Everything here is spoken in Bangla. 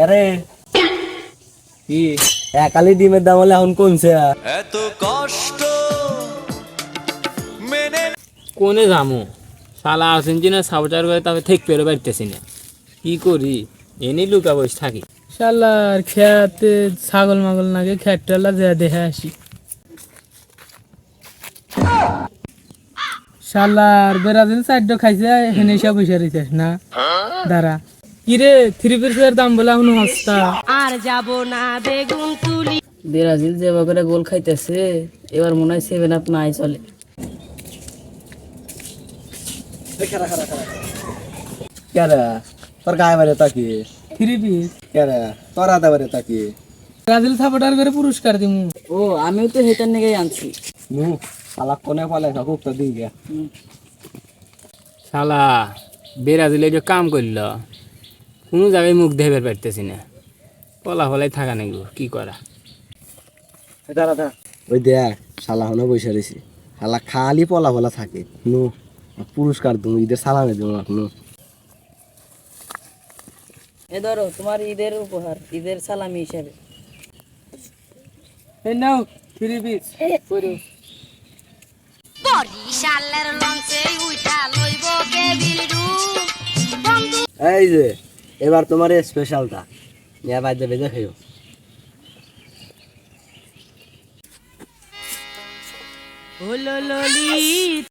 আরে কি একালি ডিমের দাম হলে এখন কমছে এত কষ্ট মেনে কোনে যামো শালা আর্জেন্টিনা সাপোর্টার করে তবে ঠিক পেরে পারতেছি না কি করি এনে লুকা বসে থাকি শালার খেতে ছাগল মাগল নাগে খেটটা যা দেখে আসি শালার ব্রাজিল সাইড খাইছে হেনে সব বসে রইছিস না দাঁড়া কিরে 3 পিসের দাম বলে এখন হস্তা আর যাব না বেগুন তুলি। ব্রাজিল যে করে গোল খাইতেছে এবার মনে হয় 7 আপ নাই চলে। কেরা তোর গায়ে বাড়ে তাকি 3 পিস কেরা তোর হাতে বাড়ে তাকি ব্রাজিল সাপোর্টার করে পুরস্কার দিমু। ও আমিও তো হেটার নেগেই আনছি। নু শালা কোনে পালে খুব তো দিই গে শালা ব্রাজিলে যে কাম করল কোনো জায়গায় মুখ দেখে পারতেছি না ফলাই থাকা নাকি কি করা দাঁড়া ওই দেখ শালা হনো বসে রয়েছি শালা খালি পলা থাকে নু পুরস্কার তুমি ঈদের সালামে দেবো নু এ ধরো তোমার ঈদের উপহার, ঈদের সালামি হিসাবে। এই নাও 3 পিস পুরো বরিশালের লঞ্চে উঠা লইব কেবিল রুম বন্ধু এই যে এবার তোমার স্পেশালটা নিয়ে বাইরে বেজে খেয়েও হলো ললিত